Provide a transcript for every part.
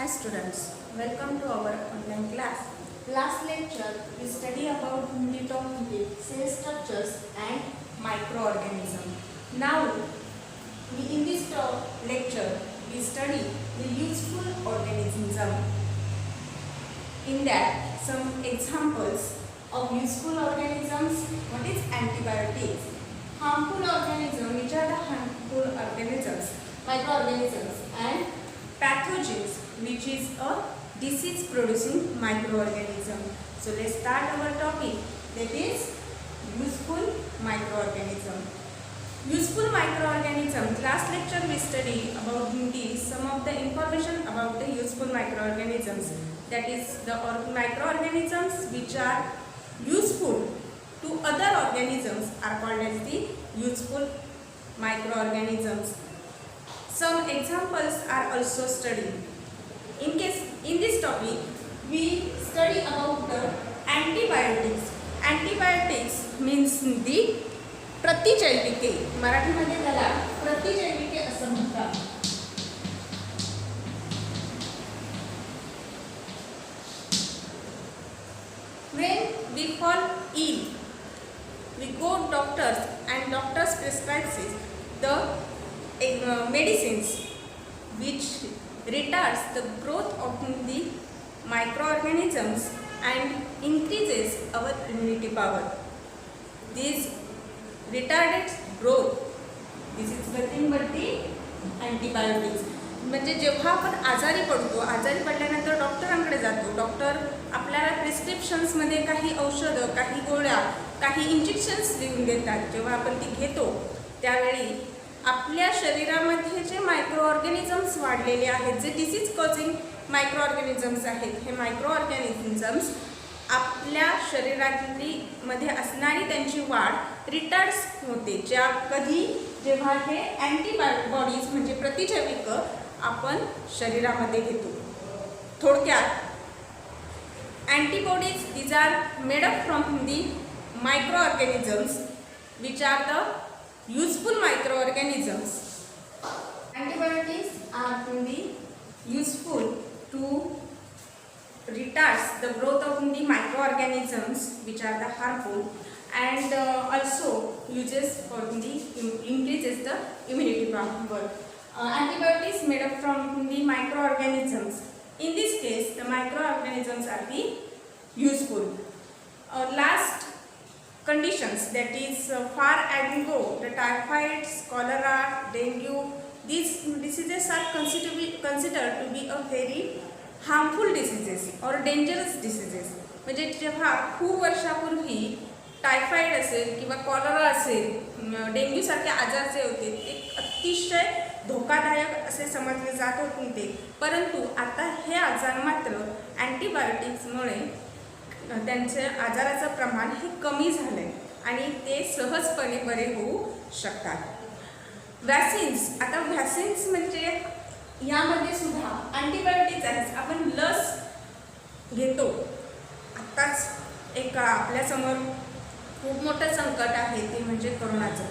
Hi students, welcome to our online class. Last lecture we study about the topic cell structures and microorganism. Now in this lecture we study the useful organism. In that some examples of useful organisms. What is antibiotics? Harmful organisms, which are the harmful organisms? Microorganisms. And pathogens, which is a disease producing microorganism. So let's start our topic, that is useful microorganism. Useful microorganism. Last lecture we studied about some of the information about the useful microorganisms. That is the microorganisms which are useful to other organisms are called as the useful microorganisms. Some examples are also studied. In this topic we study about the antibiotics. Antibiotics means the प्रतिजैविके. मराठीमध्ये त्याला प्रतिजैविके असं म्हणतात. When we fall ill, we go doctors and doctors prescribes the medicines which retards the growth of the microorganisms and increases our immunity power. These retarded growth, this is nothing but the antibiotics. म्हणजे जेव्हा आपण आजारी पडतो, आजारी पडल्यानंतर डॉक्टरांकडे जातो, doctor आपल्याला प्रिस्क्रिप्शन्समध्ये काही औषधं, काही गोळ्या, काही इंजेक्शन्स लिहून देतात. जेव्हा आपण ती घेतो त्यावेळी आपल्या शरीरामध्ये जे मायक्रो ऑर्गॅनिझम्स वाढलेले आहेत, जे डिसीज कॉजिंग मायक्रो ऑर्गॅनिझम्स आहेत, हे मायक्रो ऑर्गॅनिझम्स आपल्या शरीरातली मध्ये असणारी त्यांची वाढ रिटार्ड्स होते. ज्या कधी जेव्हा हे अँटीबॉडीज म्हणजे प्रतिजैविक आपण शरीरामध्ये घेतो. थोडक्यात antibodies these are made up from the microorganisms which are the useful microorganisms. Antibiotics are useful to retards the growth of the microorganisms which are the harmful, and also uses for the increases the immunity power. Antibiotics made up from the microorganisms. In this case, the microorganisms are the useful. Last conditions, that is far ago the typhoid, cholera, dengue, these diseases are considered to be a very harmful diseases or dangerous diseases. म्हणजे जेव्हा खूप वर्षापूर्वी typhoid असेल किंवा cholera असेल, dengue सारखे आजार जे होते ते अतिशय धोकादायक असे समजले जात होते. परंतु आता हे आजार मात्र अँटीबायोटिक्समुळे त्यांचे आजाराचं प्रमाण हे कमी झाले आणि ते सहजपणे बरे होऊ शकतात. वॅक्सिन्स. आता वॅक्सिन्स म्हणजे यामध्ये सुद्धा अँटीबायोटिक्स आहेत. आपण लस घेतो. आत्ताच एक आपल्यासमोर खूप मोठं संकट आहे ते म्हणजे कोरोनाचं.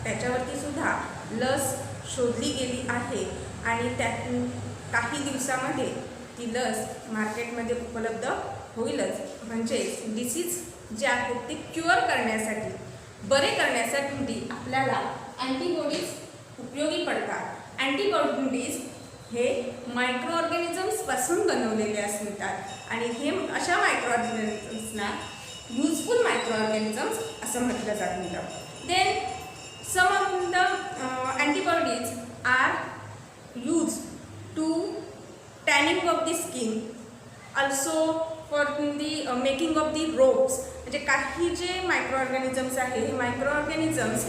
त्याच्यावरती सुद्धा लस शोधली गेली आहे आणि त्यातून काही दिवसामध्ये ती लस मार्केटमध्ये उपलब्ध होईलच. म्हणजे डिसीज जे आहेत ते क्युअर करण्यासाठी, बरे करण्यासाठी आपल्याला अँटीबॉडीज उपयोगी पडतात. अँटीबॉडीज हे मायक्रो ऑर्गॅनिझम्सपासून बनवलेले असतात आणि हे अशा मायक्रो ऑर्गॅनिझम्सना युजफुल मायक्रो ऑर्गॅनिझम्स असं म्हटलं जातं. Then some of the antibodies are use to tanning of the skin, also for the making of the ropes. म्हणजे काही जे मायक्रो ऑर्गॅनिझम्स आहे हे मायक्रो ऑर्गॅनिझम्स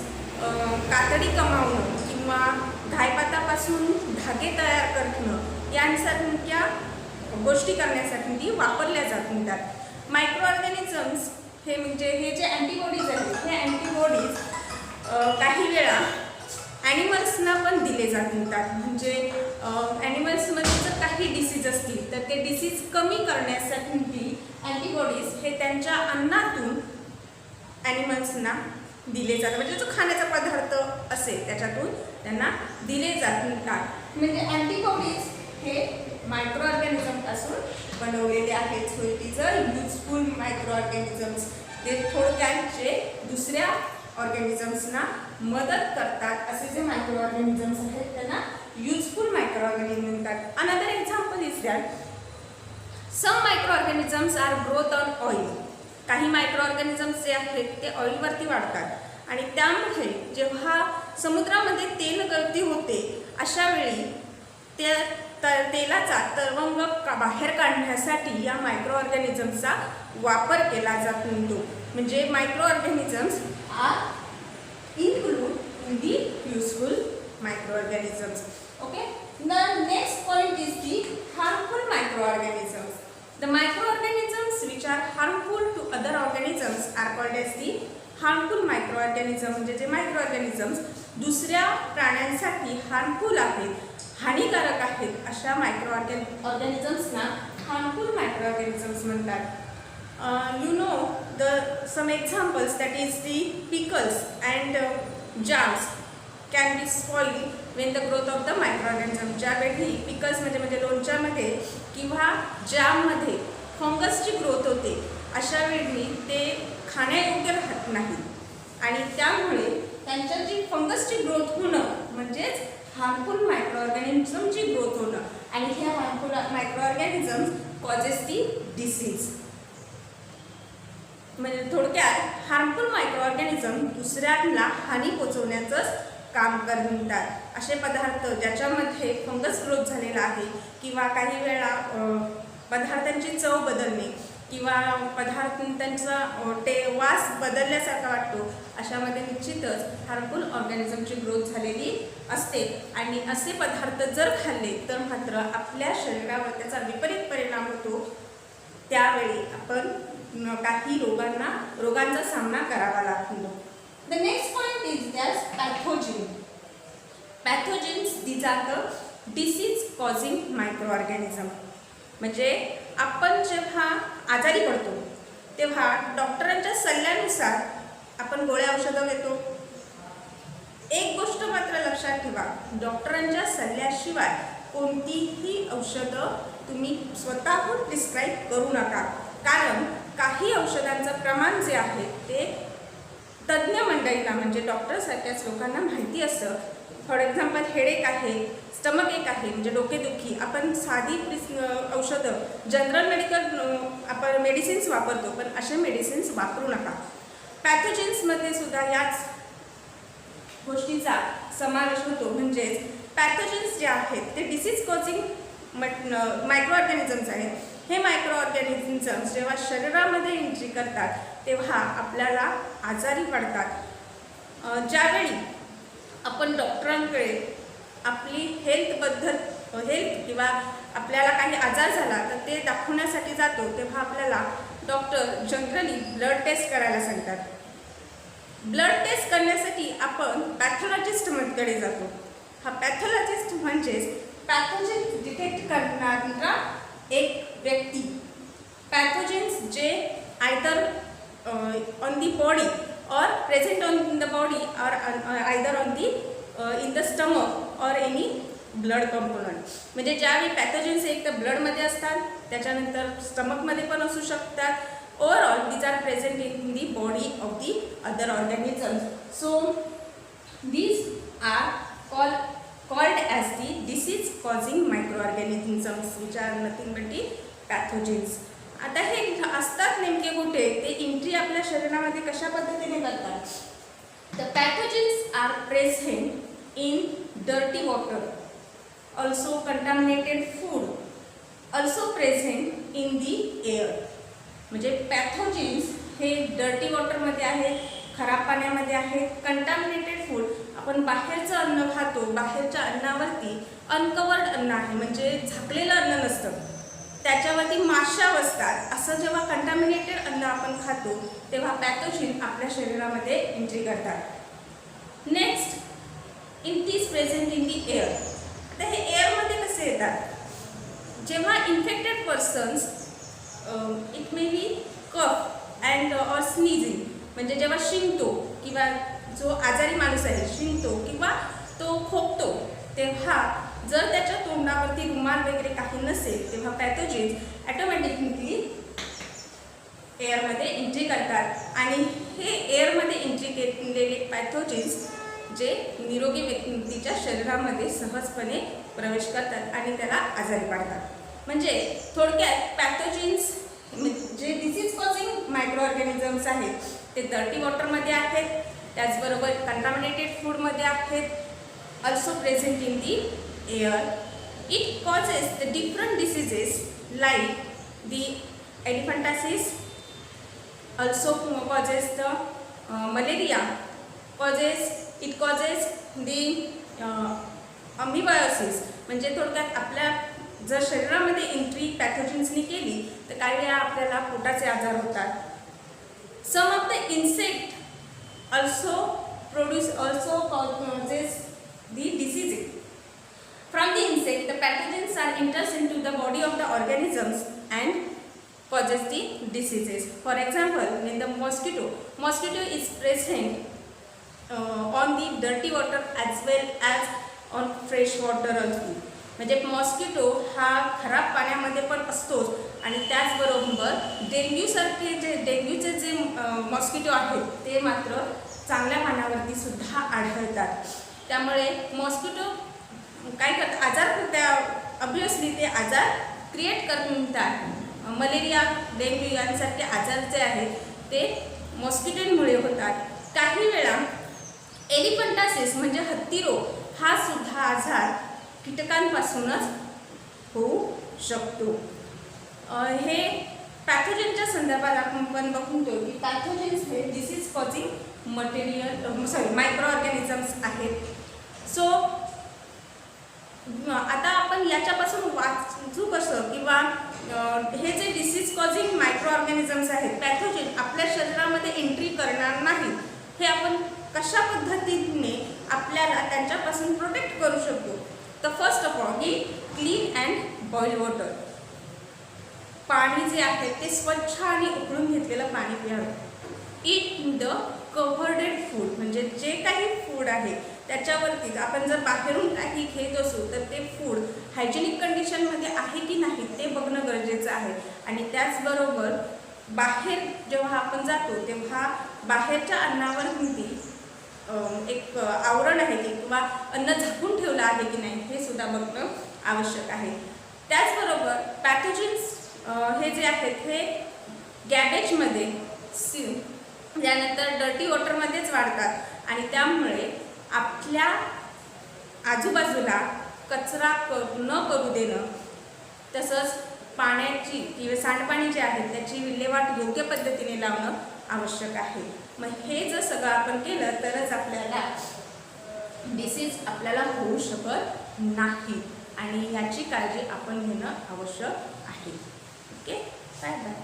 कातडी कमावणं किंवा धायपातापासून धागे तयार करणं यांसारख्या गोष्टी करण्यासाठी ती वापरल्या जातात. मायक्रो ऑर्गॅनिझम्स हे म्हणजे हे जे अँटीबॉडीज आहेत हे अँटीबॉडीज काही वेळा ॲनिमल्सना पण दिले जातात. म्हणजे ॲनिमल्समध्ये जर काही डिसीज असतील तर ते डिसीज कमी करण्यासाठी अँटीबॉडीज हे त्यांच्या अन्नातून ॲनिमल्सना दिले जातात. म्हणजे जो खाण्याचा पदार्थ असेल त्याच्यातून त्यांना दिले जातात. म्हणजे अँटीबॉडीज हे मायक्रो ऑर्गॅनिझम पासून बनवलेले आहेत. So it is a useful micro organisms. ते थोडक्यात जे दुसऱ्या ऑर्गॅनिझम्सना मदत करतात असे जे मायक्रो ऑर्गॅनिझम्स आहेत त्यांना युजफुल मायक्रो ऑर्गॅनिझम म्हणतात. Another example is that some microorganisms are growth on oil. काही मायक्रो ऑर्गॅनिझम्स जे आहेत ते ऑइलवरती वाढतात आणि त्यामुळे जेव्हा समुद्रामध्ये तेल गळती होते अशा वेळी तेलाचा तरंग बाहेर काढण्यासाठी या मायक्रो ऑर्गॅनिझम्सचा वापर केला जातो. म्हणजे microorganisms are include in the useful microorganisms. Okay. The next point is the harmful microorganisms. The microorganisms which are harmful to other organisms are called as the harmful microorganisms. म्हणजे जे मायक्रोऑर्गॅनिझम्स दुसऱ्या प्राण्यांसाठी harmful आहेत, हानिकारक आहेत अशा मायक्रोऑर्गॅनिझम्सना harmful मायक्रोऑर्गॅनिझम्स म्हणतात. You know some examples, that is the pickles and jams can be spoiled when the growth of the microorganism. ज्यावेळी पिकल्स म्हणजे लोणच्यामध्ये किंवा जॅममध्ये फंगसची ग्रोथ होते अशा वेळी ते खाण्यायोग्य राहत नाही आणि त्यामुळे त्यांच्या जी फंगसची ग्रोथ होणं म्हणजेच हार्मफुल मायक्रोऑर्गॅनिझमची ग्रोथ होणं आणि ह्या हार्मफुल मायक्रोऑर्गॅनिझम्स कॉजेस दी डिसीज. म्हणजे थोडक्यात हार्मफुल मायक्रोऑर्गॅनिझम दुसऱ्यांना हानी पोचवण्याचंच काम करतात. असे पदार्थ ज्याच्यामध्ये फंगस ग्रोथ झालेला आहे किंवा काही वेळा पदार्थांची चव बदलणे किंवा पदार्थांचा वास बदलल्यासारखा वाटतो अशामध्ये निश्चितच हार्मफुल ऑर्गॅनिझमची ग्रोथ झालेली असते आणि असे पदार्थ जर खाल्ले तर मात्र आपल्या शरीरावर त्याचा विपरीत परिणाम होतो. त्यावेळी आपण काही रोगांचा सामना करावा लागतो. The next point is that pathogen. Pathogens, these are the disease causing microorganism. म्हणजे आपण जेव्हा आजारी पडतो तेव्हा डॉक्टरांच्या सल्ल्यानुसार आपण गोळ्या औषधं घेतो. एक गोष्ट मात्र लक्षात ठेवा, डॉक्टरांच्या सल्ल्याशिवाय कोणतीही औषधं तुम्ही स्वतःहून प्रिस्क्राईब करू नका. कारण काही औषधांचं प्रमाण जे आहे ते तज्ज्ञ मंडळीला म्हणजे डॉक्टरसारख्याच लोकांना माहिती असतं. फॉर एक्झाम्पल हेडेक आहे, स्टमक एक आहे म्हणजे डोकेदुखी, आपण साधी औषधं जनरल मेडिकल आपण मेडिसिन्स वापरतो पण असे मेडिसिन्स वापरू नका. पॅथोजेन्समध्ये सुद्धा याच गोष्टीचा समावेश होतो. म्हणजेच पॅथोजेन्स जे आहेत ते डिसीज कॉजिंग मायक्रो ऑर्गॅनिझम्स आहेत. हे मायक्रो ऑर्गॅनिझम्स जेव्हा शरीरामध्ये एंट्री करतात तेव्हा आपल्याला आजारी पडतात. ज्यावेळी आपण डॉक्टरांकडे आपली हेल्थ किंवा आपल्याला काही आजार झाला तर ते दाखवण्यासाठी जातो तेव्हा आपल्याला डॉक्टर जनरली ब्लड टेस्ट करायला सांगतात. ब्लड टेस्ट करण्यासाठी आपण पॅथॉलॉजिस्टकडे जातो. हा पॅथॉलॉजिस्ट म्हणजेच पॅथोजेन्स डिटेक्ट करणारा एक व्यक्ती. पॅथोजेन्स जे either on the body or present on the body or either on the in the stomach or any blood component. म्हणजे ज्यावेळी पॅथोजेन्स एक तर ब्लडमध्ये असतात त्याच्यानंतर स्टमकमध्ये पण असू शकतात. Overall these are present in the body of the other organisms. So these are called as the disease causing microorganisms which are nothing but the pathogens. आता हे असतात नेमके कुठे, ते एंट्री आपल्या शरीरामध्ये कशा पद्धतीने करतात. The pathogens are present in dirty water, also contaminated food, also present in the air. म्हणजे पॅथोजेन्स हे डर्टी वॉटरमध्ये आहेत, खराब पाण्यामध्ये आहेत, कंटामिनेटेड फूड आपण बाहेरचं अन्न खातो, बाहेरच्या अन्नावरती अनकवर्ड अन्न आहे म्हणजे झाकलेलं अन्न नसतं, त्याच्यावरती माशा बसतात. असं जेव्हा कंटामिनेटेड अन्न आपण खातो तेव्हा पॅथोजेन आपल्या शरीरामध्ये एंट्री करतात. Next, in these present in the air. आता हे एअरमध्ये कसे येतात, जेव्हा infected persons it may be cough and or sneezing म्हणजे जेव्हा शिंकतो किंवा जो आजारी माणूस आहे शिंकतो किंवा तो खोकतो तेव्हा जर त्याच्या तोंडावरती रुमाल वगैरे काही नसेल तेव्हा पॅथोजेन्स ॲटोमॅटिकली एअरमध्ये एंट्री करतात आणि हे एअरमध्ये एंट्री केलेले पॅथोजेन्स जे निरोगी व्यक्तीच्या शरीरामध्ये सहजपणे प्रवेश करतात आणि त्याला आजारी पाडतात. म्हणजे थोडक्यात पॅथोजेन्स जे डिसीज कॉझिंग मायक्रो ऑर्गॅनिझम्स आहेत ते डर्टी वॉटरमध्ये आहेत, त्याचबरोबर कंटामिनेटेड फूडमध्ये आहेत, also present in the air. It causes the different diseases like the elephantiasis, also causes the malaria, it causes the amoebiasis. म्हणजे थोडक्यात आपल्या जर शरीरामध्ये एंट्री पॅथोजेन्सनी केली तर काही वेळा आपल्याला पोटाचे आजार होतात. Some of the insect also causes the diseases. From the insect, the pathogens are enters into the body of the organisms and causes the diseases. For example, when the mosquito is present on the dirty water as well as on fresh water also. म्हणजे mosquito हा खराब पाण्यामध्ये पण असतोच आणि त्याचबरोबर डेंग्यूचे जे mosquito आहेत ते मात्र चांगल्या पाण्यावरती सुद्धा आढळतात. त्यामुळे मॉस्किटो काय करतात, आजार त्या ऑब्वियसली ते आजार क्रिएट करतात. मलेरिया, डेंग्यू यांसारखे आजार जे आहेत ते मॉस्किटोमुळे होतात. काही वेळा एलिफंटासिस म्हणजे हत्ती रोग हा सुद्धा आजार कीटकांपासूनच होऊ शकतो. हे पॅथोजेनच्या संदर्भात आपण बघतो की पॅथोजेन्स हे डिसीज कॉझिंग मायक्रो ऑर्गॅनिझम्स आहेत. सो आता आपण याच्यापासून वाचू कसं किंवा हे जे डिसीज कॉझिंग मायक्रो ऑर्गॅनिझम्स आहेत पॅथोजेन आपल्या शरीरामध्ये एंट्री करणार नाही हे आपण कशा पद्धतीने आपल्याला त्यांच्यापासून प्रोटेक्ट करू शकतो. तर फर्स्ट ऑफ ऑल की क्लीन अँड बॉइल वॉटर, पाणी जे आहे ते स्वच्छ आणि उकळून घेतलेलं पाणी प्यावं. ईट द कव्हर्डेड फूड म्हणजे जे काही फूड आहे त्याच्यावरतीच आपण जर बाहेरून काही घेत असू तर ते फूड हायजेनिक कंडिशनमध्ये आहे की नाही ते बघणं गरजेचं आहे. आणि त्याचबरोबर बाहेर जेव्हा आपण जातो तेव्हा बाहेरच्या अन्नावरती एक आवरण आहे की किंवा अन्न झाकून ठेवलं आहे की नाही हे सुद्धा बघणं आवश्यक आहे. त्याचबरोबर पॅथोजेन्स हे जे आहेत हे गॅबेजमध्ये त्यानंतर डर्टी वॉटरमध्येच वाढतात आणि त्यामुळे आपल्या आजूबाजूला कचरा न करू देणं, तसंच पाण्याची किंवा सांडपाणी जे आहे त्याची विल्हेवाट योग्य पद्धतीने लावणं आवश्यक आहे. मग हे जर सगळं आपण केलं तरच आपल्याला डिसीज आपल्याला होऊ शकत नाही आणि याची काळजी आपण घेणं आवश्यक आहे. Okay, bye bye.